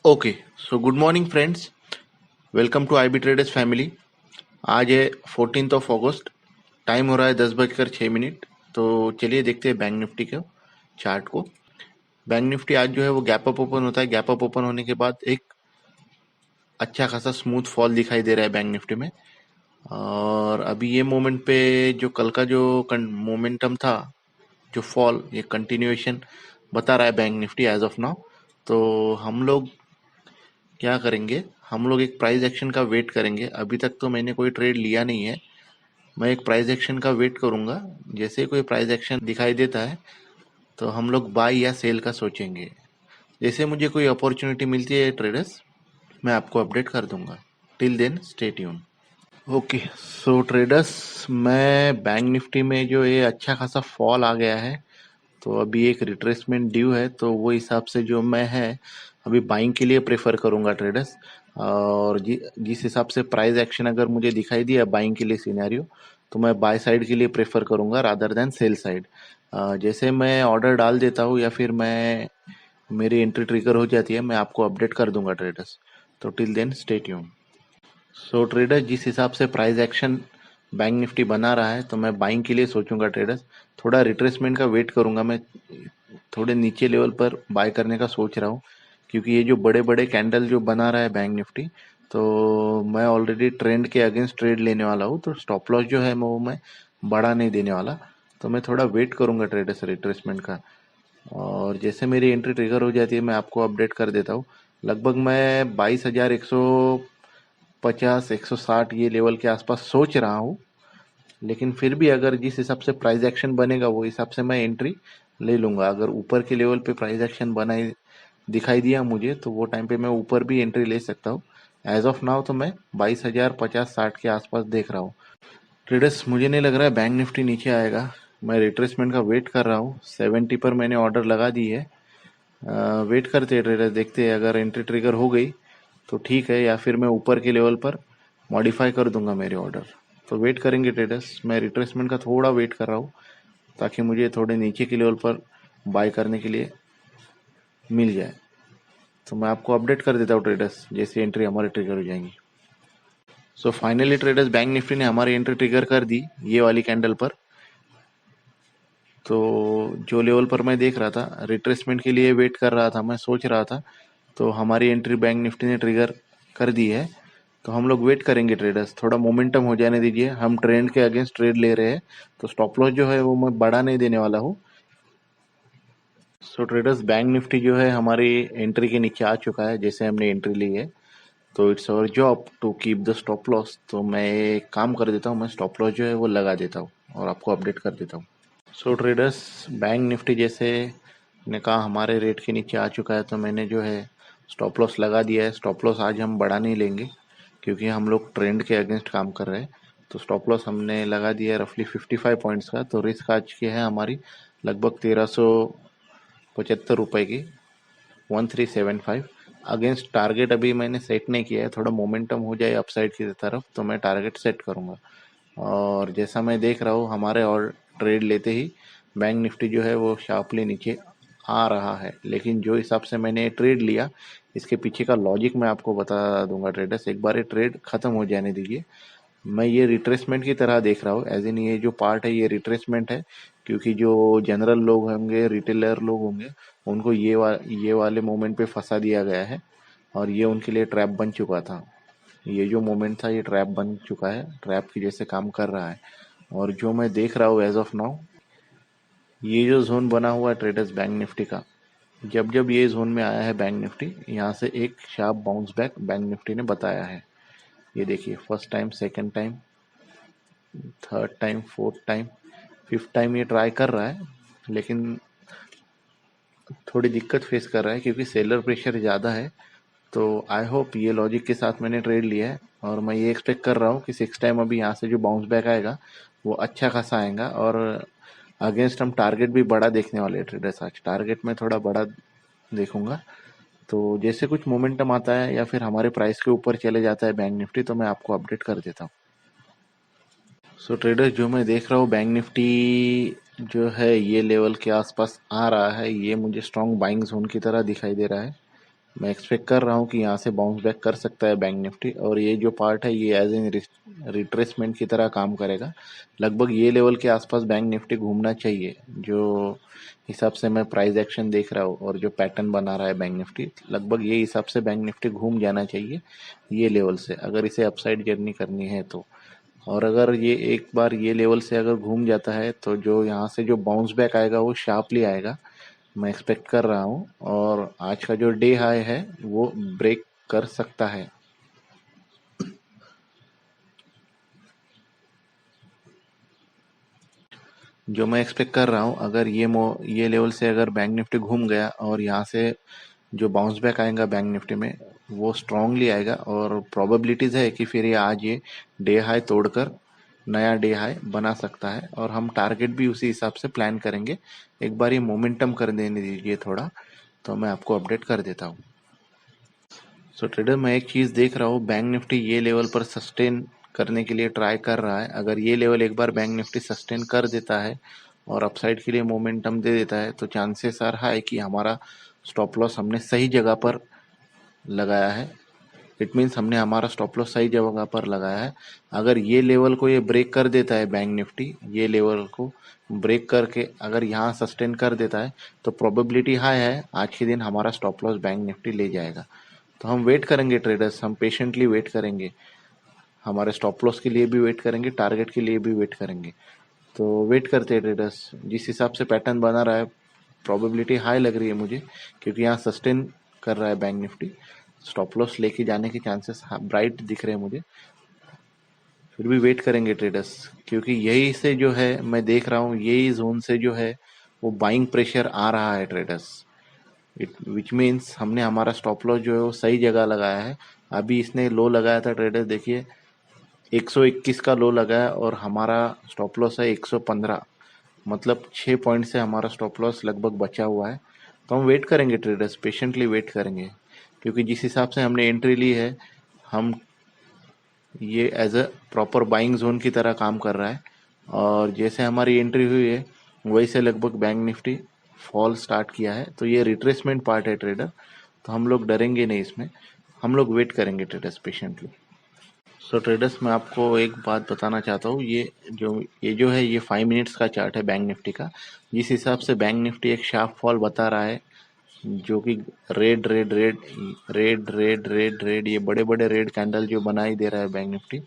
Okay, so good morning friends. Welcome to IB traders family. आज है 14 अगस्त। Time हो रहा है 10:06। तो चलिए देखते हैं बैंक निफ्टी के चार्ट को। बैंक निफ्टी आज जो है वो गैप अप ओपन होता है। गैप अप ओपन होने के बाद एक अच्छा खासा स्मूथ फॉल दिखाई दे रहा है बैंक निफ्टी में। और अभी ये मोमेंट पे जो कल का जो मोमेंटम था, जो फॉल, ये कंटिन्यूएशन बता रहा है bank Nifty as of now. तो हम लोग क्या करेंगे, हम लोग एक प्राइस एक्शन का वेट करेंगे। अभी तक तो मैंने कोई ट्रेड लिया नहीं है। मैं एक प्राइस एक्शन का वेट करूंगा। जैसे कोई प्राइस एक्शन दिखाई देता है तो हम लोग बाय या सेल का सोचेंगे। जैसे मुझे कोई अपॉर्चुनिटी मिलती है ट्रेडर्स, मैं आपको अपडेट कर दूंगा। Till then stay tuned. Okay, so traders, मैं बैंक निफ्टी में जो ये अच्छा खासा फॉल आ गया है, तो अभी एक रिट्रेसमेंट ड्यू है। तो वो हिसाब से जो मैं है अभी बाइंग के लिए प्रेफर करूंगा ट्रेडर्स। और जिस हिसाब से प्राइस एक्शन अगर मुझे दिखाई दिया बाइंग के लिए सिनेरियो, तो मैं बाय साइड के लिए प्रेफर करूंगा रादर देन सेल साइड। जैसे मैं ऑर्डर डाल देता हूँ या फिर मैं मेरी एंट्री ट्रिगर हो जाती है, मैं आपको अपडेट कर दूंगा ट्रेडर्स। तो टिल देन स्टे ट्यून। सो ट्रेडर, जिस हिसाब से प्राइस एक्शन बैंक निफ्टी बना रहा है, तो मैं बाइंग के लिए सोचूंगा ट्रेडर्स। थोड़ा रिट्रेसमेंट का वेट करूंगा मैं। थोड़े नीचे लेवल पर बाय करने का सोच रहा हूँ, क्योंकि ये जो बड़े बड़े कैंडल जो बना रहा है बैंक निफ्टी, तो मैं ऑलरेडी ट्रेंड के अगेंस्ट ट्रेड लेने वाला हूँ। तो स्टॉप लॉस जो है वो मैं बढ़ा नहीं देने वाला। तो मैं थोड़ा वेट करूंगा ट्रेडर्स रिट्रेसमेंट का। और जैसे मेरी एंट्री ट्रिगर हो जाती है, मैं आपको अपडेट कर देता हूँ। लगभग मैं 22,150 160 ये लेवल के आसपास सोच रहा हूँ। लेकिन फिर भी अगर जिस हिसाब से प्राइस एक्शन बनेगा वो हिसाब से मैं एंट्री ले लूंगा। अगर ऊपर के लेवल पे प्राइस एक्शन बनाई दिखाई दिया मुझे, तो वो टाइम पे मैं ऊपर भी एंट्री ले सकता हूँ। एज ऑफ नाउ तो मैं 22,050 60 के आसपास देख रहा हूँ। ट्रेडर्स, मुझे नहीं लग रहा है बैंक निफ्टी नीचे आएगा। मैं रिट्रेसमेंट का वेट कर रहा हूँ। 70 पर मैंने ऑर्डर लगा दी है। वेट करते हैं ट्रेडर्स, देखते हैं अगर एंट्री ट्रिगर हो गई तो ठीक है, या फिर मैं ऊपर के लेवल पर मॉडिफाई कर दूंगा मेरे ऑर्डर। तो वेट करेंगे ट्रेडर्स। मैं रिट्रेसमेंट का थोड़ा वेट कर रहा हूँ, ताकि मुझे थोड़े नीचे के लेवल पर बाय करने के लिए मिल जाए। तो मैं आपको अपडेट कर देता हूँ ट्रेडर्स, जैसे एंट्री हमारी ट्रिगर हो जाएंगी। So finally traders, bank Nifty ने हमारी एंट्री ट्रिगर कर दी ये वाली कैंडल पर। तो जो लेवल पर मैं देख रहा था, रिट्रेसमेंट के लिए वेट कर रहा था, मैं सोच रहा था, तो हमारी एंट्री बैंक निफ्टी ने ट्रिगर कर दी है। तो हम लोग वेट करेंगे ट्रेडर्स, थोड़ा मोमेंटम हो जाने दीजिए। हम ट्रेंड के अगेंस्ट ट्रेड ले रहे हैं, तो स्टॉप लॉस जो है वो मैं बढ़ा नहीं देने वाला हूँ। सो ट्रेडर्स, बैंक निफ्टी जो है हमारी एंट्री के नीचे आ चुका है, जैसे हमने एंट्री ली है। तो it's our job to keep the stop loss. तो मैं एक काम कर देता हूँ, मैं स्टॉप लॉस जो है वो लगा देता हूँ और आपको अपडेट कर देता हूँ। सो ट्रेडर्स, बैंक निफ्टी जैसे ने कहा हमारे रेट के नीचे आ चुका है, तो मैंने जो है स्टॉप लॉस लगा दिया है। स्टॉप लॉस आज हम बढ़ा नहीं लेंगे, क्योंकि हम लोग ट्रेंड के अगेंस्ट काम कर रहे हैं। तो स्टॉप लॉस हमने लगा दिया है रफली 55 पॉइंट्स का। तो रिस्क आज की है हमारी लगभग 1375 रुपए की, 1375 अगेंस्ट। टारगेट अभी मैंने सेट नहीं किया है, थोड़ा मोमेंटम हो जाए अपसाइड की तरफ तो मैं टारगेट सेट करूंगा। और जैसा मैं देख रहा हूँ, हमारे और ट्रेड लेते ही बैंक निफ्टी जो है वो शार्पली नीचे आ रहा है। लेकिन जो हिसाब से मैंने ट्रेड लिया, इसके पीछे का लॉजिक मैं आपको बता दूंगा ट्रेडर्स। एक बार ये ट्रेड खत्म हो जाने दीजिए। मैं ये रिट्रेसमेंट की तरह देख रहा हूँ, एज इन ये जो पार्ट है ये रिट्रेसमेंट है। क्योंकि जो जनरल लोग होंगे, रिटेलर लोग होंगे, उनको ये वाले मोमेंट पे फंसा दिया गया है, और ये उनके लिए ट्रैप बन चुका था। ये जो मोमेंट था ये ट्रैप बन चुका है, ट्रैप की जैसे काम कर रहा है। और जो मैं देख रहा हूँ एज ऑफ नाउ, ये जो जोन बना हुआ है ट्रेडर्स बैंक निफ्टी का, जब जब ये जोन में आया है बैंक निफ्टी, यहाँ से एक sharp bounce back bank Nifty ने बताया है। ये देखिए, first time, second time, third time, fourth time, fifth time ये ट्राई कर रहा है। लेकिन थोड़ी दिक्कत फेस कर रहा है, क्योंकि सेलर प्रेशर ज़्यादा है। तो आई होप ये लॉजिक के साथ मैंने ट्रेड लिया है, और मैं ये एक्सपेक्ट कर रहा हूँ कि सिक्स टाइम अभी यहाँ से जो बाउंस बैक आएगा वो अच्छा खासा आएगा। और अगेंस्ट हम टारगेट भी बड़ा देखने वाले ट्रेडर्स। आज टारगेट में थोड़ा बड़ा देखूंगा। तो जैसे कुछ मोमेंटम आता है या फिर हमारे प्राइस के ऊपर चले जाता है बैंक निफ्टी, तो मैं आपको अपडेट कर देता हूँ। सो ट्रेडर्स, जो मैं देख रहा हूँ बैंक निफ्टी जो है ये लेवल के आसपास आ रहा है, ये मुझे स्ट्रॉन्ग बाइंग जोन की तरह दिखाई दे रहा है। मैं एक्सपेक्ट कर रहा हूँ कि यहाँ से बाउंस बैक कर सकता है बैंक निफ्टी, और ये जो पार्ट है ये एज एन रिट्रेसमेंट की तरह काम करेगा। लगभग ये लेवल के आसपास बैंक निफ्टी घूमना चाहिए, जो हिसाब से मैं प्राइस एक्शन देख रहा हूँ और जो पैटर्न बना रहा है बैंक निफ्टी, लगभग ये हिसाब से बैंक निफ्टी घूम जाना चाहिए ये लेवल से, अगर इसे अपसाइड जर्नी करनी है तो। और अगर ये एक बार ये लेवल से अगर घूम जाता है तो जो यहाँ से जो बाउंस बैक आएगा वो शार्पली आएगा, मैं एक्सपेक्ट कर रहा हूँ। और आज का जो डे हाई है वो ब्रेक कर सकता है। जो मैं एक्सपेक्ट कर रहा हूँ, अगर ये लेवल से अगर बैंक निफ्टी घूम गया और यहाँ से जो बाउंस बैक आएगा बैंक निफ्टी में वो स्ट्रांगली आएगा, और प्रोबेबिलिटीज़ है कि फिर ये आज ये डे हाई तोड़कर नया डे हाई बना सकता है, और हम टारगेट भी उसी हिसाब से प्लान करेंगे। एक बार ये मोमेंटम कर देने दीजिए थोड़ा, तो मैं आपको अपडेट कर देता हूँ। सो ट्रेडर, मैं एक चीज़ देख रहा हूँ, बैंक निफ्टी ये लेवल पर सस्टेन करने के लिए ट्राई कर रहा है। अगर ये लेवल एक बार बैंक निफ्टी सस्टेन कर देता है और अपसाइड के लिए मोमेंटम दे देता है तो चांसेस आर हाई कि हमारा स्टॉप लॉस हमने सही जगह पर लगाया है। इट मीन्स हमने हमारा स्टॉप लॉस सही जगह पर लगाया है। अगर ये लेवल को ये ब्रेक कर देता है बैंक निफ्टी, ये लेवल को ब्रेक करके अगर यहाँ सस्टेन कर देता है तो प्रोबेबिलिटी हाई है आज के दिन हमारा स्टॉप लॉस बैंक निफ्टी ले जाएगा। तो हम वेट करेंगे ट्रेडर्स, हम पेशेंटली वेट करेंगे, हमारे स्टॉप लॉस के लिए भी वेट करेंगे, टारगेट के लिए भी वेट करेंगे। तो वेट करते हैं ट्रेडर्स। जिस हिसाब से पैटर्न बना रहा है प्रोबेबिलिटी हाई लग रही है मुझे, क्योंकि यहाँ सस्टेन कर रहा है बैंक निफ्टी, स्टॉप लॉस लेके जाने के चांसेस ब्राइट दिख रहे हैं मुझे। फिर भी वेट करेंगे ट्रेडर्स, क्योंकि यही से जो है मैं देख रहा हूँ, यही जोन से जो है वो बाइंग प्रेशर आ रहा है ट्रेडर्स। विच मीन्स हमने हमारा स्टॉप लॉस जो है वो सही जगह लगाया है। अभी इसने लो लगाया था ट्रेडर्स, देखिए 121 का लो लगाया और हमारा स्टॉप लॉस है 115, मतलब 6 पॉइंट से हमारा स्टॉप लॉस लगभग बचा हुआ है। तो हम वेट करेंगे ट्रेडर्स, पेशेंटली वेट करेंगे, क्योंकि जिस हिसाब से हमने एंट्री ली है, हम ये as a proper buying zone की तरह काम कर रहा है। और जैसे हमारी एंट्री हुई है वही से लगभग बैंक निफ्टी फॉल स्टार्ट किया है, तो ये रिट्रेसमेंट पार्ट है ट्रेडर। तो हम लोग डरेंगे नहीं इसमें, हम लोग वेट करेंगे ट्रेडर्स पेशेंटली। सो ट्रेडर्स, मैं आपको एक बात बताना चाहता हूँ, ये जो है ये 5 मिनट्स का चार्ट है बैंक निफ्टी का। जिस हिसाब से बैंक निफ्टी एक शार्प फॉल बता रहा है, जो कि red red red red red red red ये बड़े बड़े रेड कैंडल जो बनाई दे रहा है बैंक निफ्टी,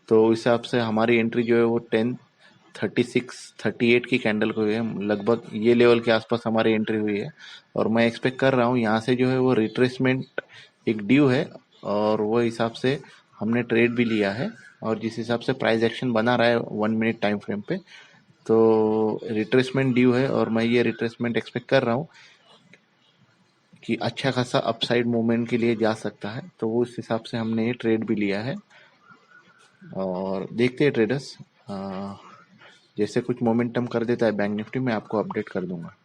तो उस हिसाब से हमारी एंट्री जो है वो 10:36-38 की कैंडल को हुई है, लगभग ये लेवल के आसपास हमारी एंट्री हुई है। और मैं एक्सपेक्ट कर रहा हूँ यहाँ से जो है वो रिट्रेसमेंट एक ड्यू है, और वो हिसाब से हमने ट्रेड भी लिया है। और जिस हिसाब से प्राइस एक्शन बना रहा है 1 मिनट टाइम फ्रेम पे, तो रिट्रेसमेंट ड्यू है, और मैं ये रिट्रेसमेंट एक्सपेक्ट कर रहा हूँ कि अच्छा खासा अपसाइड मूवमेंट के लिए जा सकता है। तो वो उस हिसाब से हमने ये ट्रेड भी लिया है, और देखते हैं ट्रेडर्स, जैसे कुछ मोमेंटम कर देता है बैंक निफ्टी मैं आपको अपडेट कर दूंगा।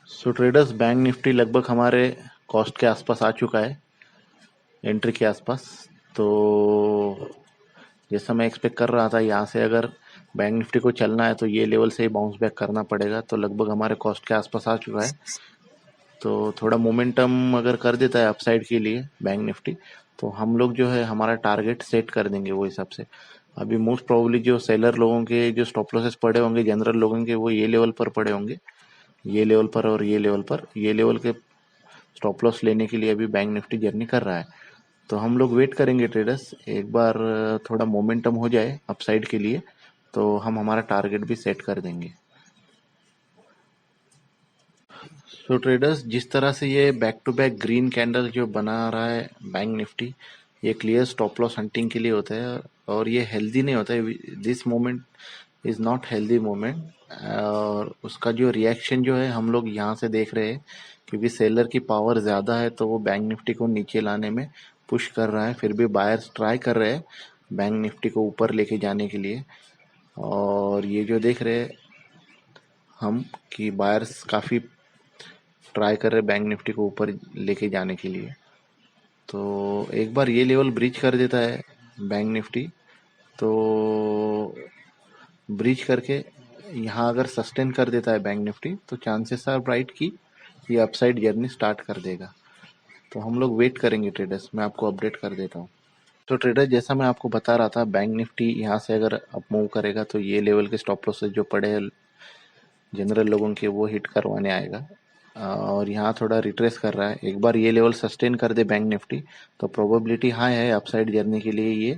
सो ट्रेडर्स, बैंक निफ्टी लगभग हमारे कॉस्ट के आसपास आ चुका है, एंट्री के आसपास। तो जैसा मैं एक्सपेक्ट कर रहा था, यहाँ से अगर बैंक निफ्टी को चलना है तो ये लेवल से ही बाउंस बैक करना पड़ेगा, तो लगभग हमारे कॉस्ट के आसपास आ चुका है। तो थोड़ा मोमेंटम अगर कर देता है अपसाइड के लिए बैंक निफ्टी, तो हम लोग जो है हमारा टारगेट सेट कर देंगे वो हिसाब से। अभी मोस्ट प्रोबेबली जो सेलर लोगों के जो स्टॉप लॉसेस पड़े होंगे जनरल लोगों के, वो ये लेवल पर पड़े होंगे, ये लेवल पर और ये लेवल पर। ये लेवल के स्टॉप लॉस लेने के लिए अभी बैंक निफ्टी जर्नी कर रहा है। तो हम लोग वेट करेंगे ट्रेडर्स, एक बार थोड़ा मोमेंटम हो जाए अपसाइड के लिए तो हम हमारा टारगेट भी सेट कर देंगे। सो ट्रेडर्स, जिस तरह से ये back to back green candle जो बना रहा है बैंक निफ्टी, ये क्लियर स्टॉप लॉस हंटिंग के लिए होता है, और ये हेल्दी नहीं होता है। This moment is not healthy moment, और उसका जो रिएक्शन जो है हम लोग यहाँ से देख रहे हैं, क्योंकि सेलर की पावर ज़्यादा है तो वो बैंक निफ्टी को नीचे लाने में पुश कर रहा है, फिर भी बायर्स ट्राई कर रहे हैं बैंक निफ्टी को ऊपर लेके जाने के लिए। और ये जो देख रहे हैं हम कि बायर्स काफ़ी ट्राई कर रहे हैं बैंक निफ्टी को ऊपर लेके जाने के लिए। तो एक बार ये लेवल ब्रीच कर देता है बैंक निफ्टी, तो ब्रीच करके यहाँ अगर सस्टेन कर देता है बैंक निफ्टी, तो चांसेस आर ब्राइट कि ये अपसाइड जर्नी स्टार्ट कर देगा। तो हम लोग वेट करेंगे ट्रेडर्स, मैं आपको अपडेट कर देता हूँ। तो ट्रेडर, जैसा मैं आपको बता रहा था, बैंक निफ्टी यहाँ से अगर अप मूव करेगा तो ये लेवल के स्टॉप लॉसेस जो पड़े हैं जनरल लोगों के वो हिट करवाने आएगा। और यहाँ थोड़ा रिट्रेस कर रहा है। एक बार ये लेवल सस्टेन कर दे बैंक निफ्टी तो प्रोबेबिलिटी हाई है अपसाइड जर्नी के लिए ये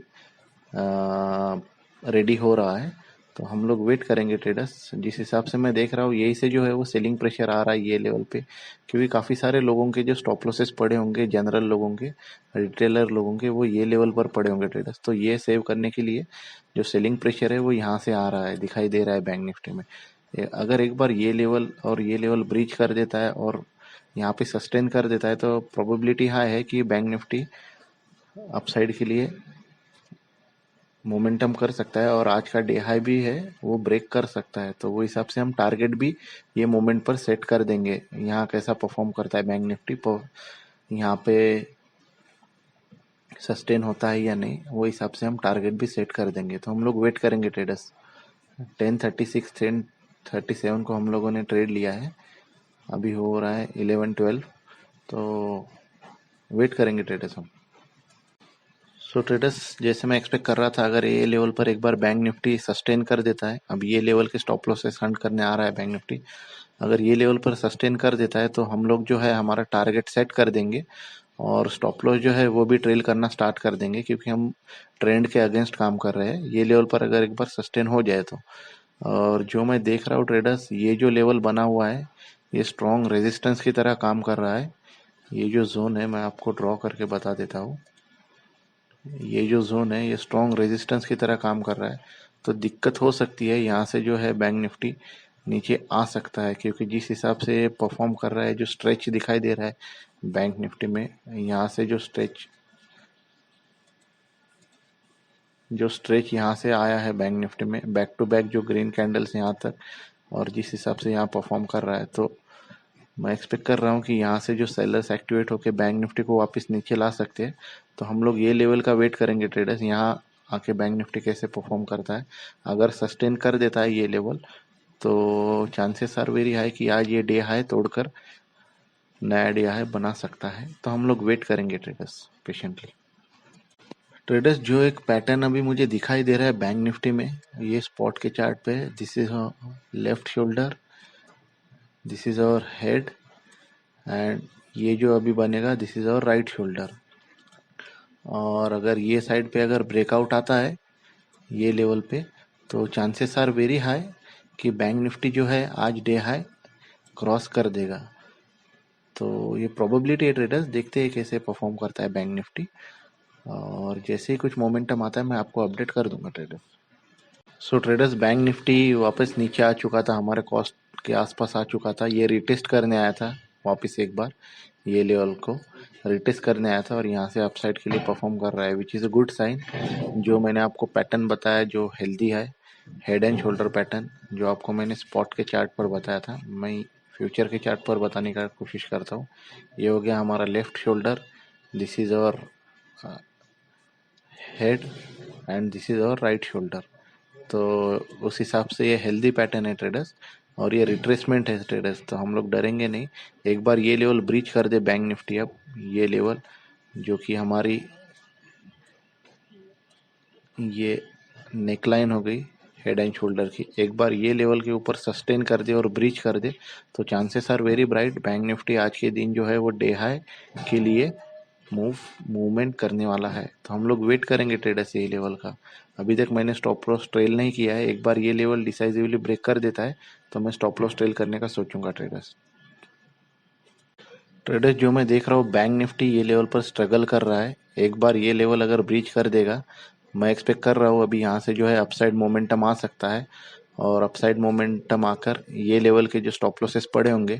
रेडी हो रहा है। तो हम लोग वेट करेंगे ट्रेडर्स। जिस हिसाब से मैं देख रहा हूँ यही से जो है वो सेलिंग प्रेशर आ रहा है ये लेवल पे, क्योंकि काफ़ी सारे लोगों के जो स्टॉप लॉसेस पड़े होंगे, जनरल लोगों के, रिटेलर लोगों के, वो ये लेवल पर पड़े होंगे ट्रेडर्स। तो ये सेव करने के लिए जो सेलिंग प्रेशर है वो यहाँ से आ रहा है, दिखाई दे रहा है बैंक निफ्टी में। अगर एक बार ये लेवल और ये लेवल ब्रीच कर देता है और यहाँ पे सस्टेन कर देता है तो प्रोबेबिलिटी हाई है कि बैंक निफ्टी अपसाइड के लिए मोमेंटम कर सकता है और आज का डे हाई भी है वो ब्रेक कर सकता है। तो वो हिसाब से हम टारगेट भी ये मोमेंट पर सेट कर देंगे। यहाँ कैसा परफॉर्म करता है बैंक निफ्टी, यहाँ पे सस्टेन होता है या नहीं, वो हिसाब से हम टारगेट भी सेट कर देंगे। तो हम लोग वेट करेंगे ट्रेडर्स। 10:36 10:37 को हम लोगों ने ट्रेड लिया है, अभी हो रहा है 11:12। तो वेट करेंगे ट्रेडर्स हम। सो ट्रेडर्स, जैसे मैं एक्सपेक्ट कर रहा था, अगर ये लेवल पर एक बार बैंक निफ्टी सस्टेन कर देता है, अब ये लेवल के स्टॉप लॉसेस हंट करने आ रहा है बैंक निफ्टी, अगर ये लेवल पर सस्टेन कर देता है तो हम लोग जो है हमारा टारगेट सेट कर देंगे और स्टॉप लॉस जो है वो भी ट्रेल करना स्टार्ट कर देंगे, क्योंकि हम ट्रेंड के अगेंस्ट काम कर रहे हैं। ये लेवल पर अगर एक बार सस्टेन हो जाए तो, और जो मैं देख रहा हूँ ट्रेडर्स, ये जो लेवल बना हुआ है ये स्ट्रॉन्ग रेजिस्टेंस की तरह काम कर रहा है। ये जो जोन है मैं आपको ड्रॉ करके बता देता हूँ। ये जो जोन है ये स्ट्रॉन्ग रेजिस्टेंस की तरह काम कर रहा है। तो दिक्कत हो सकती है, यहाँ से जो है बैंक निफ्टी नीचे आ सकता है, क्योंकि जिस हिसाब से ये परफॉर्म कर रहा है, जो स्ट्रेच दिखाई दे रहा है बैंक निफ्टी में, यहाँ से जो स्ट्रेच यहाँ से आया है बैंक निफ्टी में, बैक टू बैक जो ग्रीन कैंडल्स यहाँ तक, और जिस हिसाब से यहाँ परफॉर्म कर रहा है, तो मैं एक्सपेक्ट कर रहा हूँ कि यहाँ से जो सेलर्स एक्टिवेट होकर बैंक निफ्टी को वापस नीचे ला सकते हैं। तो हम लोग ये लेवल का वेट करेंगे ट्रेडर्स, यहाँ आके बैंक निफ्टी कैसे परफॉर्म करता है। अगर सस्टेन कर देता है ये लेवल तो चांसेस आर वेरी हाई कि आज ये डे हाई तोड़कर नया डे हाई बना सकता है। तो हम लोग वेट करेंगे ट्रेडर्स पेशेंटली। ट्रेडर्स, जो एक पैटर्न अभी मुझे दिखाई दे रहा है बैंक निफ्टी में, ये स्पॉट के चार्ट पे, this is left shoulder, this is our head, and ये जो अभी बनेगा this is our right shoulder. और अगर ये साइड पे अगर ब्रेकआउट आता है ये लेवल पे तो चांसेस आर वेरी हाई कि बैंक निफ्टी जो है आज डे हाई क्रॉस कर देगा। तो ये प्रोबेबिलिटी है ट्रेडर्स, देखते हैं कैसे परफॉर्म करता है बैंक निफ्टी, और जैसे ही कुछ मोमेंटम आता है मैं आपको अपडेट कर दूंगा ट्रेडर्स। सो ट्रेडर्स, बैंक निफ्टी वापस नीचे आ चुका था, हमारे कॉस्ट के आसपास आ चुका था। ये रिटेस्ट करने आया था वापस एक बार, ये लेवल को रिटेस्ट करने आया था और यहाँ से अपसाइड के लिए परफॉर्म कर रहा है, which is a good sign. जो मैंने आपको पैटर्न बताया जो हेल्दी है, हेड एंड शोल्डर पैटर्न, जो आपको मैंने स्पॉट के चार्ट पर बताया था, मैं फ्यूचर के चार्ट पर बताने का कोशिश करता हूँ। ये हो गया हमारा left shoulder, this is our head, and this is our right shoulder. तो उस हिसाब से ये हेल्दी पैटर्न है ट्रेडर्स, और ये रिट्रेसमेंट है ट्रेडर्स। तो हम लोग डरेंगे नहीं। एक बार ये लेवल ब्रीच कर दे बैंक निफ्टी, अब ये लेवल जो कि हमारी ये नेकलाइन हो गई हेड एंड शोल्डर की, एक बार ये लेवल के ऊपर सस्टेन कर दे और ब्रीच कर दे तो chances are very bright bank Nifty आज के दिन जो है वो डे हाई के लिए मूवमेंट करने वाला है। तो हम लोग वेट करेंगे ट्रेडर्स ये लेवल का। अभी तक मैंने स्टॉप लॉस ट्रेल नहीं किया है, एक बार ये लेवल डिसाइसिवली ब्रेक कर देता है तो मैं स्टॉप लॉस ट्रेल करने का सोचूंगा ट्रेडर्स। ट्रेडर्स, जो मैं देख रहा हूँ बैंक निफ्टी ये लेवल पर स्ट्रगल कर रहा है। एक बार ये लेवल अगर ब्रीच कर देगा, मैं एक्सपेक्ट कर रहा हूँ अभी यहाँ से जो है अपसाइड मोमेंटम आ सकता है, और अपसाइड मोमेंटम आकर ये लेवल के जो स्टॉप लॉसेस पड़े होंगे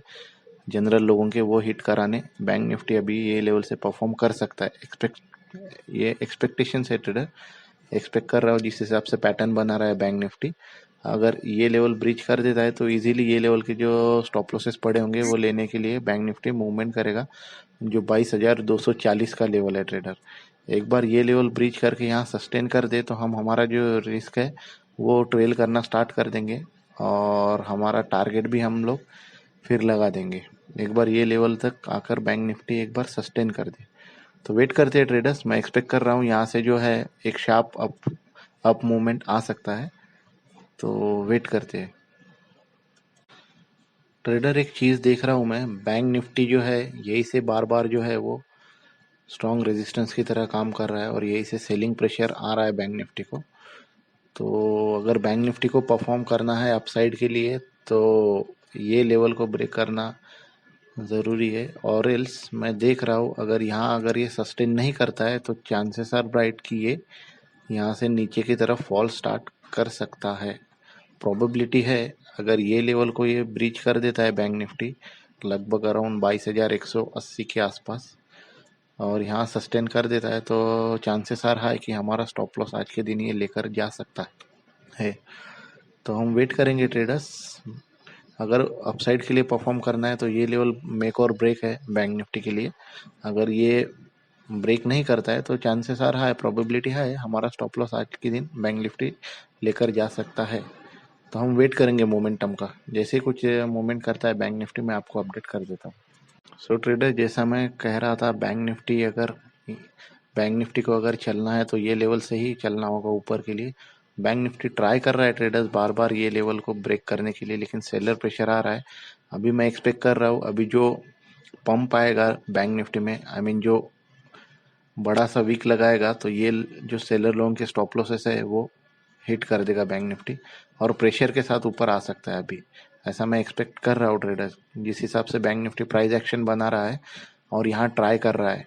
जनरल लोगों के वो हिट कराने बैंक निफ्टी अभी ये लेवल से परफॉर्म कर सकता है। ये एक्सपेक्टेशन है ट्रेडर, एक्सपेक्ट कर रहा हूँ जिस हिसाब से पैटर्न बना रहा है बैंक निफ्टी। अगर ये लेवल ब्रीच कर देता है तो इजीली ये लेवल के जो स्टॉप लॉसेस पड़े होंगे वो लेने के लिए बैंक निफ्टी मूवमेंट करेगा, जो 22,240 का लेवल है ट्रेडर। एक बार ये लेवल ब्रीच करके यहाँ सस्टेन कर दे तो हम हमारा जो रिस्क है वो ट्रेल करना स्टार्ट कर देंगे और हमारा टारगेट भी हम लोग फिर लगा देंगे। एक बार ये लेवल तक आकर बैंक निफ्टी एक बार सस्टेन कर दे तो वेट करते हैं ट्रेडर्स। मैं एक्सपेक्ट कर रहा हूँ यहाँ से जो है एक शार्प अप मूवमेंट आ सकता है, तो वेट करते हैं ट्रेडर। एक चीज़ देख रहा हूँ मैं, बैंक निफ्टी जो है यही से बार बार जो है वो स्ट्रॉन्ग रेजिस्टेंस की तरह काम कर रहा है और यही से सेलिंग प्रेशर आ रहा है बैंक निफ्टी को। तो अगर बैंक निफ्टी को परफॉर्म करना है अपसाइड के लिए तो ये लेवल को ब्रेक करना ज़रूरी है। और एल्स मैं देख रहा हूँ अगर ये सस्टेन नहीं करता है तो चांसेस आर ब्राइट कि ये यहाँ से नीचे की तरफ फॉल स्टार्ट कर सकता है। प्रोबेबिलिटी है अगर ये लेवल को ये ब्रीच कर देता है बैंक निफ्टी लगभग अराउंड 22,180 के आसपास और यहाँ सस्टेन कर देता है तो चांसेस आर हाई कि हमारा स्टॉप लॉस आज के दिन ये लेकर जा सकता है। तो हम वेट करेंगे ट्रेडर्स। अगर अपसाइड के लिए परफॉर्म करना है तो ये लेवल मेक और ब्रेक है बैंक निफ्टी के लिए। अगर ये ब्रेक नहीं करता है तो चांसेस आर हाई, प्रोबेबिलिटी है हमारा स्टॉप लॉस आज के दिन बैंक निफ्टी लेकर जा सकता है। तो हम वेट करेंगे मोमेंटम का, जैसे कुछ मूवमेंट करता है बैंक निफ्टी मैं आपको अपडेट कर देता हूँ। सो ट्रेडर, जैसा मैं कह रहा था बैंक निफ्टी को अगर चलना है तो ये लेवल से ही चलना होगा ऊपर के लिए। बैंक निफ्टी ट्राई कर रहा है ट्रेडर्स बार बार ये लेवल को ब्रेक करने के लिए, लेकिन सेलर प्रेशर आ रहा है। अभी मैं एक्सपेक्ट कर रहा हूँ अभी जो पंप आएगा बैंक निफ्टी में, आई मीन जो बड़ा सा वीक लगाएगा तो ये जो सेलर लोगों के स्टॉप लॉसेस है वो हिट कर देगा बैंक निफ्टी और प्रेशर के साथ ऊपर आ सकता है। अभी ऐसा मैं एक्सपेक्ट कर रहा हूँ ट्रेडर्स, जिस हिसाब से बैंक निफ्टी प्राइस एक्शन बना रहा है और यहाँ ट्राई कर रहा है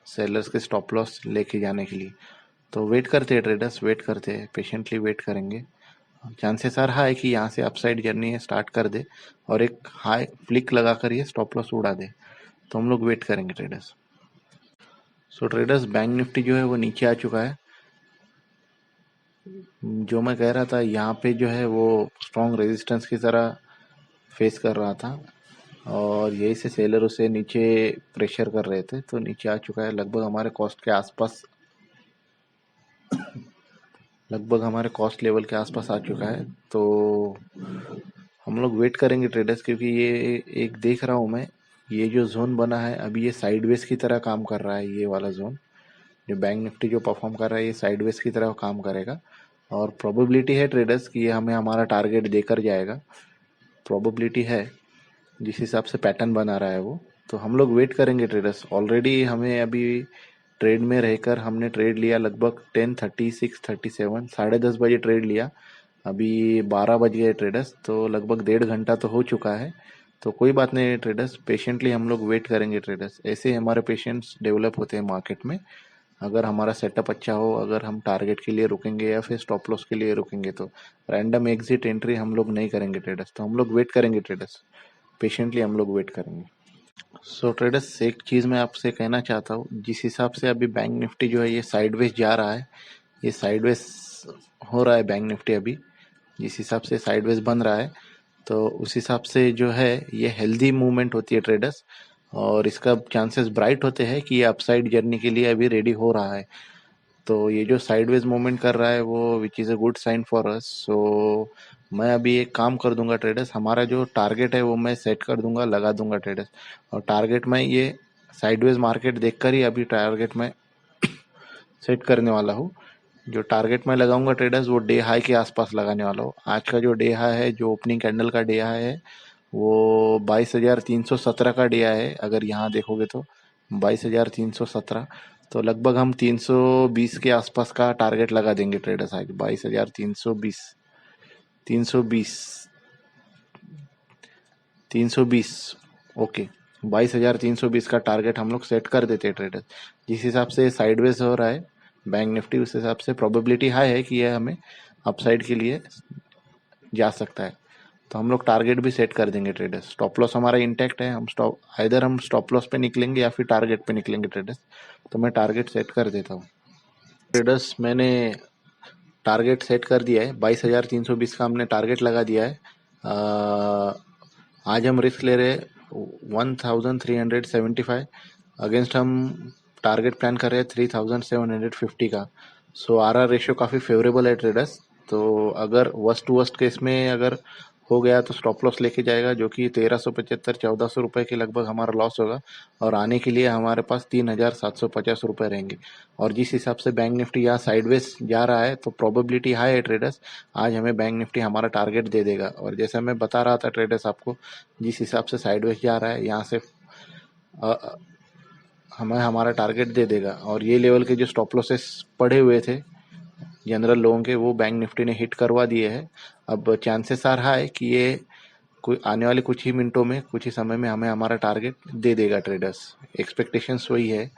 सेलर्स के स्टॉप लॉस लेके जाने के लिए। तो वेट करते हैं ट्रेडर्स, वेट करते हैं, पेशेंटली वेट करेंगे। चांसेस आर हाई कि यहाँ से अपसाइड जर्नी स्टार्ट कर दे और एक हाई फ्लिक लगाकर ये स्टॉप लॉस उड़ा दे, तो हम लोग वेट करेंगे ट्रेडर्स। सो ट्रेडर्स, बैंक निफ्टी जो है वो नीचे आ चुका है। जो मैं कह रहा था यहाँ पे जो है वो स्ट्रॉन्ग रेजिस्टेंस की तरह फेस कर रहा था और यही से सेलर उसे नीचे प्रेशर कर रहे थे, तो नीचे आ चुका है लगभग हमारे कॉस्ट के आसपास, लगभग हमारे कॉस्ट लेवल के आसपास आ चुका है। तो हम लोग वेट करेंगे ट्रेडर्स, क्योंकि ये एक देख रहा हूँ मैं, ये जो जोन बना है अभी ये साइडवेज की तरह काम कर रहा है। ये वाला जोन जो बैंक निफ्टी जो परफॉर्म कर रहा है ये साइडवेज की तरह काम करेगा और प्रोबेबिलिटी है ट्रेडर्स कि ये हमें हमारा टारगेट देकर जाएगा। प्रोबेबिलिटी है जिस हिसाब से पैटर्न बना रहा है वो। तो हम लोग वेट करेंगे ट्रेडर्स। ऑलरेडी हमें अभी ट्रेड में रहकर हमने ट्रेड लिया लगभग 10:36, 37, 10:30 बजे ट्रेड लिया। अभी 12 बज गए ट्रेडर्स, तो लगभग 1.5 घंटा तो हो चुका है। तो कोई बात नहीं ट्रेडर्स, पेशेंटली हम लोग वेट करेंगे ट्रेडर्स। ऐसे हमारे पेशेंट्स डेवलप होते हैं मार्केट में। अगर हमारा सेटअप अच्छा हो, अगर हम टारगेट के लिए रुकेंगे या फिर स्टॉप लॉस के लिए रुकेंगे तो रैंडम एग्जिट एंट्री हम लोग नहीं करेंगे ट्रेडर्स। तो हम लोग वेट करेंगे ट्रेडर्स, पेशेंटली हम लोग वेट करेंगे। सो ट्रेडर्स, एक चीज़ मैं आपसे कहना चाहता हूँ, जिस हिसाब से अभी बैंक निफ्टी जो है ये साइडवेज जा रहा है, ये साइडवेज हो रहा है बैंक निफ्टी अभी, जिस हिसाब से साइडवेज बन रहा है तो उस हिसाब से जो है ये हेल्दी मूवमेंट होती है ट्रेडर्स और इसका चांसेस ब्राइट होते हैं कि ये अपसाइड जर्नी के लिए अभी रेडी हो रहा है। तो ये जो साइडवेज मूवमेंट कर रहा है वो which is a good sign for us. So मैं अभी एक काम कर दूंगा ट्रेडर्स, हमारा जो टारगेट है वो मैं सेट कर दूंगा, लगा दूंगा ट्रेडर्स। और टारगेट में ये साइडवेज मार्केट देखकर ही अभी टारगेट में सेट करने वाला हूँ। जो टारगेट मैं लगाऊंगा ट्रेडर्स वो डे हाई के आसपास लगाने वाला हूँ। आज का जो डे हाई है, जो ओपनिंग कैंडल का डे हाई है वो 22,317 का डे हाई है। अगर यहाँ देखोगे तो 22,317, तो लगभग हम 320 के आसपास का टारगेट लगा देंगे ट्रेडर्स आज। 22,320, 320, 320, ओके, 22,320 का टारगेट हम लोग सेट कर देते हैं ट्रेडर्स। जिस हिसाब से साइडवेज हो रहा है बैंक निफ्टी, उस हिसाब से प्रोबेबिलिटी हाई है कि यह हमें अपसाइड के लिए जा सकता है। तो हम लोग टारगेट भी सेट कर देंगे ट्रेडर्स। स्टॉप लॉस हमारा इंटैक्ट है, हम स्टॉप लॉस पे निकलेंगे या फिर टारगेट पे निकलेंगे ट्रेडर्स। तो मैं टारगेट सेट कर देता हूँ ट्रेडर्स। मैंने टारगेट सेट कर दिया है, 22,320 का हमने टारगेट लगा दिया है। आज हम रिस्क ले रहे 1,375, अगेंस्ट हम टारगेट प्लान कर रहे हैं 3,750 का। सो आर रेशियो काफ़ी फेवरेबल है ट्रेडर्स। तो अगर वर्स्ट टू वर्स्ट केस में अगर हो गया तो स्टॉप लॉस लेके जाएगा, जो कि 1375 1400 रुपए के लगभग हमारा लॉस होगा। और आने के लिए हमारे पास 3750 रुपए रहेंगे। और जिस हिसाब से बैंक निफ्टी यहाँ साइडवेज जा रहा है तो प्रोबेबिलिटी हाई है ट्रेडर्स, आज हमें बैंक निफ्टी हमारा टारगेट दे देगा। और जैसे मैं बता रहा था ट्रेडर्स आपको, जिस हिसाब से साइडवेज जा रहा है यहाँ से हमें हमारा टारगेट दे देगा। और ये लेवल के जो स्टॉप लॉसेस पड़े हुए थे जनरल लोगों के, वो बैंक निफ्टी ने हिट करवा दिए हैं। अब चांसेस आ रहा है कि ये कोई आने वाले कुछ ही मिनटों में, कुछ ही समय में हमें हमारा टारगेट दे देगा ट्रेडर्स। एक्सपेक्टेशंस वही है,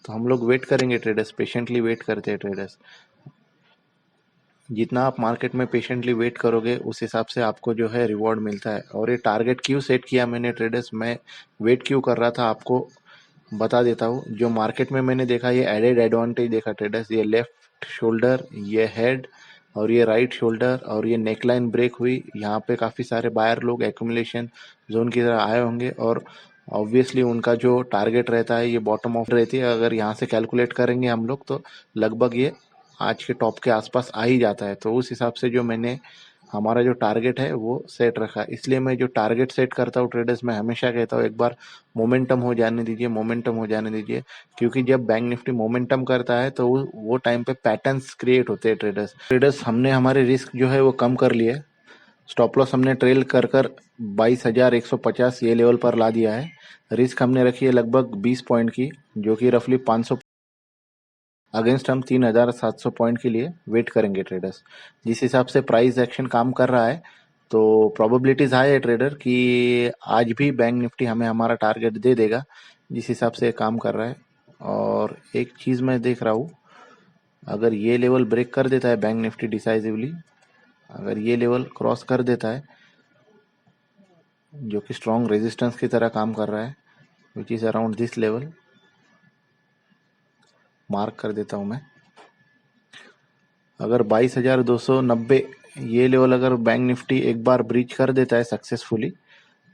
तो हम लोग वेट करेंगे ट्रेडर्स, पेशेंटली वेट करते हैं ट्रेडर्स। जितना आप मार्केट में पेशेंटली वेट करोगे उस हिसाब से आपको जो है रिवॉर्ड मिलता है। और ये टारगेट क्यों सेट किया मैंने ट्रेडर्स, मैं वेट क्यों कर रहा था आपको बता देता हूँ। जो मार्केट में मैंने देखा, ये एडेड एडवांटेज देखा ट्रेडर्स, ये लेफ्ट शोल्डर, ये हेड और ये राइट शोल्डर और ये नेकलाइन ब्रेक हुई। यहाँ पे काफ़ी सारे बायर लोग एक्यूमुलेशन जोन की तरह आए होंगे और ऑब्वियसली उनका जो टारगेट रहता है ये बॉटम ऑफ रहती है। अगर यहाँ से कैलकुलेट करेंगे हम लोग तो लगभग ये आज के टॉप के आसपास आ ही जाता है। तो उस हिसाब से जो मैंने हमारा जो टारगेट है वो सेट रखा है। इसलिए मैं जो टारगेट सेट करता हूँ ट्रेडर्स, मैं हमेशा कहता हूँ एक बार मोमेंटम हो जाने दीजिए, मोमेंटम हो जाने दीजिए। क्योंकि जब बैंक निफ्टी मोमेंटम करता है तो वो टाइम पे पैटर्न्स क्रिएट होते हैं ट्रेडर्स हमने हमारे रिस्क जो है वो कम कर लिए। स्टॉप लॉस हमने ट्रेल कर कर 22,150 ये लेवल पर ला दिया है। रिस्क हमने रखी है लगभग 20 पॉइंट की, जो कि रफली 500 अगेंस्ट हम 3,700 पॉइंट के लिए वेट करेंगे ट्रेडर्स। जिस हिसाब से प्राइस एक्शन काम कर रहा है तो प्रोबेबिलिटीज हाई है ट्रेडर कि आज भी बैंक निफ्टी हमें हमारा टारगेट दे देगा, जिस हिसाब से काम कर रहा है। और एक चीज़ मैं देख रहा हूँ, अगर ये लेवल ब्रेक कर देता है बैंक निफ्टी डिसाइसिवली, अगर ये लेवल क्रॉस कर देता है जो कि स्ट्रॉन्ग रेजिस्टेंस की तरह काम कर रहा है, which is around this level, mark कर देता हूँ मैं। अगर 22,290 ये लेवल अगर बैंक निफ्टी एक बार ब्रीच कर देता है सक्सेसफुली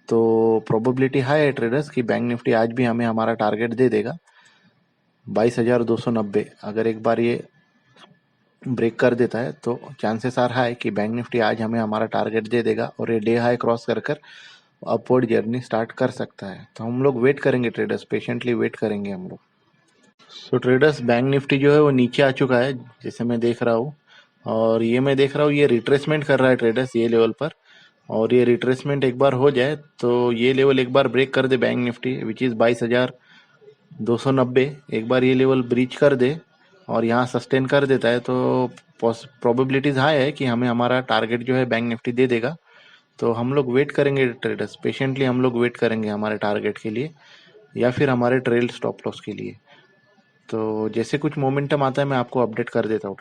तो प्रोबेबिलिटी हाई है ट्रेडर्स कि बैंक निफ्टी आज भी हमें हमारा टारगेट दे देगा 22,290। अगर एक बार ये ब्रेक कर देता है तो चांसेस आ रहा है कि बैंक निफ्टी आज हमें हमारा टारगेट दे देगा और ये डे हाई क्रॉस कर कर अपवर्ड जर्नी स्टार्ट कर सकता है। तो हम लोग वेट करेंगे ट्रेडर्स, पेशेंटली वेट करेंगे हम लोग। सो ट्रेडर्स बैंक निफ्टी जो है वो नीचे आ चुका है जैसे मैं देख रहा हूँ। और ये मैं देख रहा हूँ ये रिट्रेसमेंट कर रहा है ट्रेडर्स ये लेवल पर। और ये रिट्रेसमेंट एक बार हो जाए तो ये लेवल एक बार ब्रेक कर दे बैंक निफ्टी, विच इज़ 22,290, एक बार ये लेवल ब्रीच कर दे और यहाँ सस्टेन कर देता है तो प्रोबेबिलिटीज हाई है कि हमें हमारा टारगेट जो है बैंक निफ्टी दे देगा। तो हम लोग वेट करेंगे ट्रेडर्स, पेशेंटली हम लोग वेट करेंगे हमारे टारगेट के लिए या फिर हमारे ट्रेल स्टॉप लॉस के लिए। तो जैसे कुछ मोमेंटम आता है मैं आपको अपडेट कर देता हूँ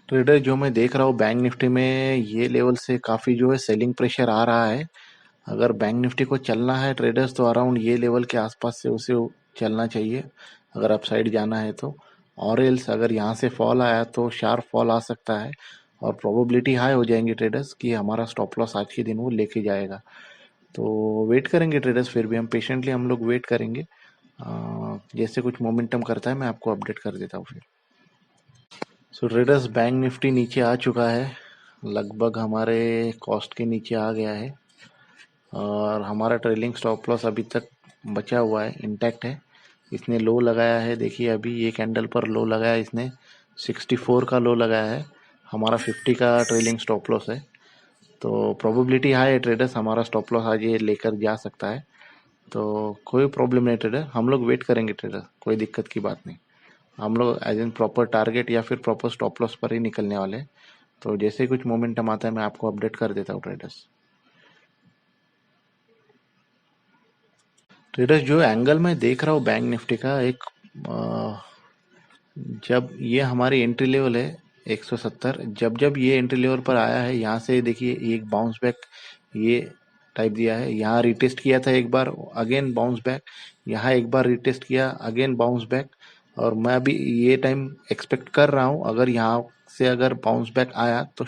ट्रेडर जो मैं देख रहा हूँ बैंक निफ्टी में ये लेवल से काफ़ी जो है सेलिंग प्रेशर आ रहा है। अगर बैंक निफ्टी को चलना है ट्रेडर्स तो अराउंड ये लेवल के आसपास से उसे चलना चाहिए अगर अपसाइड जाना है तो। और एल्स अगर यहाँ से फॉल आया तो शार्प फॉल आ सकता है और प्रोबेबिलिटी हाई हो जाएंगी ट्रेडर्स कि हमारा स्टॉप लॉस आज के दिन वो लेके जाएगा। तो वेट करेंगे ट्रेडर्स, फिर भी हम पेशेंटली हम लोग वेट करेंगे। जैसे कुछ मोमेंटम करता है मैं आपको अपडेट कर देता हूँ फिर। सो ट्रेडर्स बैंक निफ्टी नीचे आ चुका है, लगभग हमारे कॉस्ट के नीचे आ गया है और हमारा ट्रेलिंग स्टॉप लॉस अभी तक बचा हुआ है, इंटैक्ट है। इसने लो लगाया है, देखिए अभी ये कैंडल पर लो लगाया इसने, 64 का लो लगाया है। हमारा 50 का ट्रेलिंग स्टॉप लॉस है। तो प्रोबेबिलिटी हाई है ट्रेडर्स हमारा स्टॉप लॉस आज ये लेकर जा सकता है। तो कोई प्रॉब्लम नहीं ट्रेडर, हम लोग वेट करेंगे ट्रेडर, कोई दिक्कत की बात नहीं। हम लोग एज इन प्रॉपर टारगेट या फिर प्रॉपर स्टॉप लॉस पर ही निकलने वाले हैं। तो जैसे ही कुछ मोमेंटम आता है मैं आपको अपडेट कर देता हूँ ट्रेडर्स। ट्रेडर्स जो एंगल मैं देख रहा हूँ बैंक निफ्टी का, एक जब ये हमारी एंट्री लेवल है 170, जब जब ये एंट्री लेवल पर आया है यहाँ से देखिए एक बाउंस बैक ये टाइप दिया है। यहाँ रिटेस्ट किया था एक बार, अगेन बाउंस बैक, यहाँ एक बार रिटेस्ट किया, अगेन बाउंस बैक। और मैं अभी ये टाइम एक्सपेक्ट कर रहा हूँ अगर यहाँ से अगर बाउंस बैक आया तो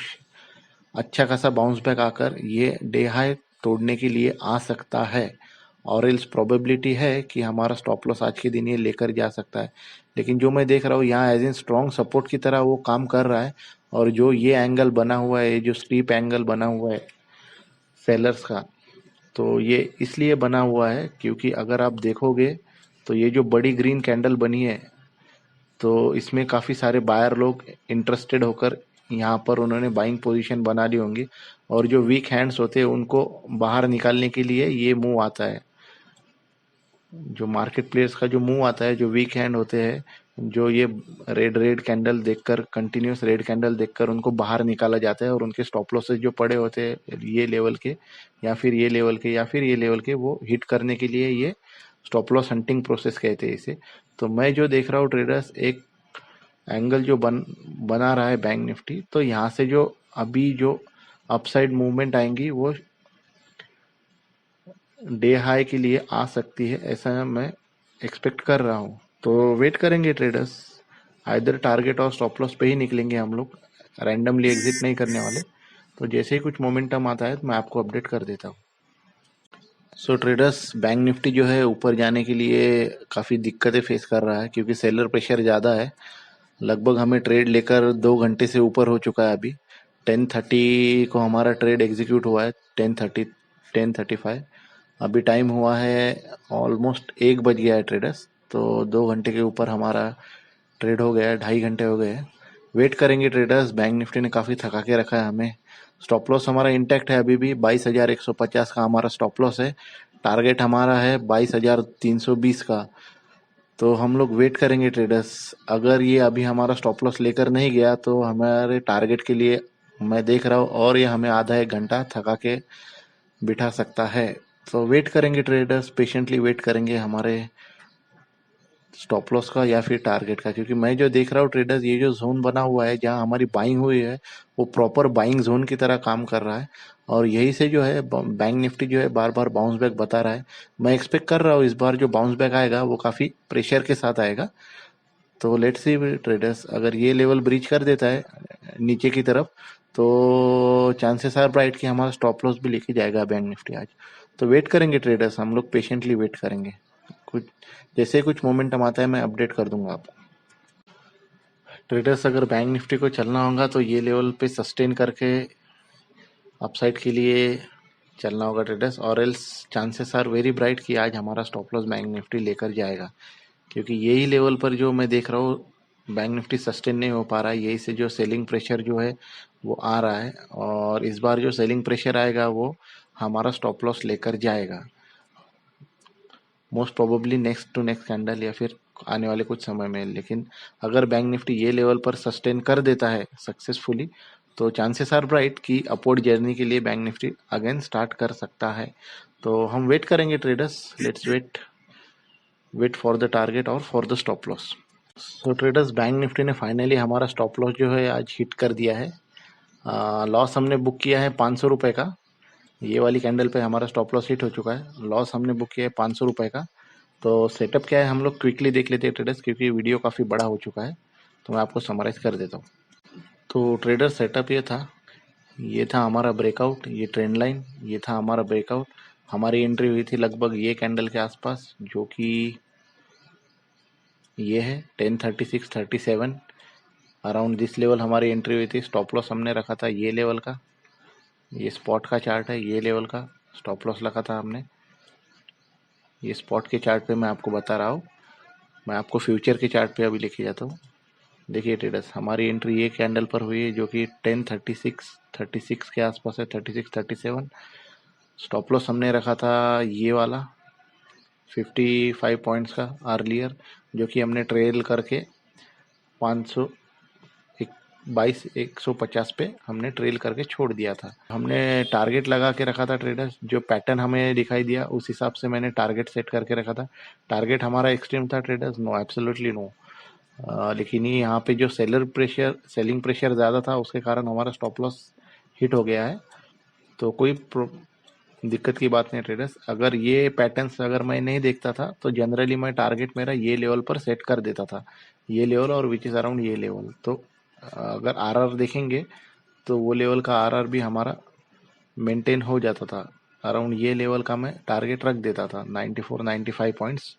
अच्छा खासा बाउंस बैक आकर ये डे हाई तोड़ने के लिए आ सकता है। और इल्स प्रोबेबिलिटी है कि हमारा स्टॉप लॉस आज के दिन ये लेकर जा सकता है। लेकिन जो मैं देख रहा हूँ यहाँ एज इन स्ट्रॉन्ग सपोर्ट की तरह वो काम कर रहा है और जो ये एंगल बना हुआ है, जो स्टीप एंगल बना हुआ है सेलर्स का, तो ये इसलिए बना हुआ है क्योंकि अगर आप देखोगे तो ये जो बड़ी ग्रीन कैंडल बनी है, तो इसमें काफ़ी सारे बायर लोग इंटरेस्टेड होकर यहाँ पर उन्होंने बाइंग पोजीशन बना ली होंगी, और जो वीक हैंड्स होते हैं उनको बाहर निकालने के लिए ये मूव आता है। जो मार्केट प्लेयर्स का जो मूव आता है, जो वीक हैंड होते हैं, जो ये रेड रेड कैंडल देखकर, कंटिन्यूस रेड कैंडल देखकर उनको बाहर निकाला जाता है, और उनके स्टॉप लॉसेस जो पड़े होते हैं ये लेवल के या फिर ये लेवल के या फिर ये लेवल के, वो हिट करने के लिए ये स्टॉप लॉस हंटिंग प्रोसेस कहते हैं इसे। तो मैं जो देख रहा हूँ ट्रेडर्स, एक एंगल जो बना रहा है बैंक निफ्टी, तो यहाँ से जो अभी जो अपसाइड मूवमेंट आएंगी वो डे हाई के लिए आ सकती है, ऐसा मैं एक्सपेक्ट कर रहा हूँ। तो वेट करेंगे ट्रेडर्स, आइदर टारगेट और स्टॉप लॉस पे ही निकलेंगे हम लोग, रैंडमली एग्जिट नहीं करने वाले। तो जैसे ही कुछ मोमेंटम आता है तो मैं आपको अपडेट कर देता हूँ। सो ट्रेडर्स, बैंक निफ्टी जो है ऊपर जाने के लिए काफ़ी दिक्कतें फेस कर रहा है क्योंकि सेलर प्रेशर ज़्यादा है। लगभग हमें ट्रेड लेकर 2 घंटे से ऊपर हो चुका है। अभी 10:30 को हमारा ट्रेड एग्जीक्यूट हुआ है, 10:35। अभी टाइम हुआ है ऑलमोस्ट 1 बज गया है ट्रेडर्स। तो 2 घंटे के ऊपर हमारा ट्रेड हो गया है, 2.5 घंटे हो गए हैं। वेट करेंगे ट्रेडर्स, बैंक निफ्टी ने काफ़ी थका के रखा है हमें। स्टॉप लॉस हमारा इंटैक्ट है अभी भी, 22,150 का हमारा स्टॉप लॉस है। टारगेट हमारा है 22,320 का। तो हम लोग वेट करेंगे ट्रेडर्स, अगर ये अभी हमारा स्टॉप लॉस लेकर नहीं गया तो हमारे टारगेट के लिए मैं देख रहा हूँ और ये हमें आधा 1 घंटा थका के बिठा सकता है। तो वेट करेंगे ट्रेडर्स, पेशेंटली वेट करेंगे हमारे स्टॉप लॉस का या फिर टारगेट का, क्योंकि मैं जो देख रहा हूँ ट्रेडर्स, ये जो जोन बना हुआ है जहाँ हमारी बाइंग हुई है वो प्रॉपर बाइंग जोन की तरह काम कर रहा है, और यही से जो है बैंक निफ्टी जो है बार बार बाउंस बैक बता रहा है। मैं एक्सपेक्ट कर रहा हूँ इस बार जो बाउंस बैक आएगा वो काफ़ी प्रेशर के साथ आएगा। तो लेट्स सी ट्रेडर्स, अगर ये लेवल ब्रीच कर देता है नीचे की तरफ, तो चांसेस आर ब्राइट कि हमारा स्टॉप लॉस भी लेके जाएगा बैंक निफ्टी आज। तो वेट करेंगे ट्रेडर्स, हम लोग पेशेंटली वेट करेंगे। कुछ जैसे कुछ मोमेंटम आता है मैं अपडेट कर दूंगा आपको। ट्रेडर्स, अगर बैंक निफ्टी को चलना होगा तो ये लेवल पे सस्टेन करके अपसाइड के लिए चलना होगा ट्रेडर्स, और else chances are very bright कि आज हमारा स्टॉप लॉस बैंक निफ्टी लेकर जाएगा, क्योंकि यही लेवल पर जो मैं देख रहा हूँ बैंक निफ्टी सस्टेन नहीं हो पा रहा है। यही से जो सेलिंग प्रेशर जो है वो आ रहा है, और इस बार जो सेलिंग प्रेशर आएगा वो हमारा स्टॉप लॉस लेकर जाएगा most probably next to next candle या फिर आने वाले कुछ समय में। लेकिन अगर बैंक निफ्टी ये लेवल पर सस्टेन कर देता है सक्सेसफुली, तो चांसेस आर ब्राइट कि अपवर्ड जर्नी के लिए बैंक निफ्टी अगेन स्टार्ट कर सकता है। तो हम वेट करेंगे traders, let's wait for the target और for the stop loss. So traders, bank Nifty ने फाइनली हमारा स्टॉप लॉस जो है आज हिट कर दिया है। लॉस हमने बुक किया है 500 रुपये का। ये वाली कैंडल पे हमारा स्टॉप लॉस हिट हो चुका है। लॉस हमने बुक किया है 500 रुपये का। तो सेटअप क्या है हम लोग क्विकली देख लेते हैं ट्रेडर्स, क्योंकि वीडियो काफ़ी बड़ा हो चुका है। तो मैं आपको समराइज कर देता हूँ। तो ट्रेडर सेटअप ये था हमारा ब्रेकआउट, ये ट्रेंड लाइन, ये था हमारा ब्रेकआउट। हमारी एंट्री हुई थी लगभग ये कैंडल के आसपास, जो कि ये है 10:36-37 अराउंड दिस लेवल हमारी एंट्री हुई थी। स्टॉप लॉस हमने रखा था ये लेवल का, ये स्पॉट का चार्ट है, ये लेवल का स्टॉप लॉस रखा था हमने। ये स्पॉट के चार्ट पे मैं आपको बता रहा हूँ, मैं आपको फ्यूचर के चार्ट पे अभी लेके जाता हूँ। देखिए ट्रेडर्स, हमारी एंट्री ये कैंडल पर हुई है जो कि 10:36 के आसपास है, 36-37। स्टॉप लॉस हमने रखा था ये वाला 55 पॉइंट्स का अर्लियर, जो कि हमने ट्रेल करके 500 150 पे हमने ट्रेल करके छोड़ दिया था। हमने टारगेट लगा के रखा था ट्रेडर्स, जो पैटर्न हमें दिखाई दिया उस हिसाब से मैंने टारगेट सेट करके रखा था। टारगेट हमारा एक्सट्रीम था ट्रेडर्स, नो एब्सोल्युटली नो। लेकिन ये यहाँ पे जो सेलिंग प्रेशर ज़्यादा था उसके कारण हमारा स्टॉप लॉस हिट हो गया है। तो कोई दिक्कत की बात नहीं ट्रेडर्स। अगर ये पैटर्न्स अगर मैं नहीं देखता था तो जनरली मैं टारगेट मेरा ये लेवल पर सेट कर देता था, ये लेवल और विच इज़ अराउंड ये लेवल। तो अगर आरआर देखेंगे तो वो लेवल का आरआर भी हमारा मेंटेन हो जाता था। अराउंड ये लेवल का मैं टारगेट रख देता था 94-95 पॉइंट्स।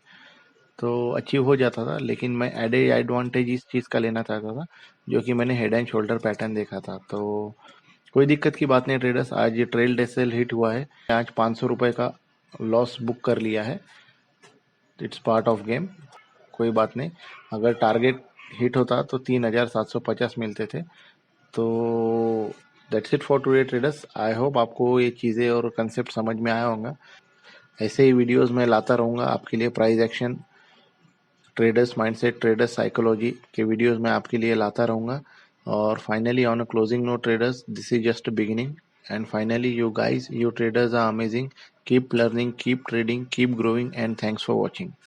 तो अचीव हो जाता था, लेकिन मैं एडवांटेज इस चीज़ का लेना चाहता था जो कि मैंने हेड एंड शोल्डर पैटर्न देखा था। तो कोई दिक्कत की बात नहीं ट्रेडर्स, आज ये ट्रेल डेसेल हिट हुआ है, आज 500 रुपये का लॉस बुक कर लिया है। इट्स पार्ट ऑफ गेम, कोई बात नहीं। अगर टारगेट हिट होता तो 3750 मिलते थे। तो that's it for today traders. I hope आपको ये चीज़ें और कंसेप्ट समझ में आया होगा। ऐसे ही वीडियोस मैं लाता रहूँगा आपके लिए। Price action, traders mindset, traders psychology के वीडियोस मैं आपके लिए लाता रहूँगा। और finally on a closing note traders, this is just beginning and finally you guys, you traders are amazing. Keep learning, keep trading, keep growing, and thanks for watching.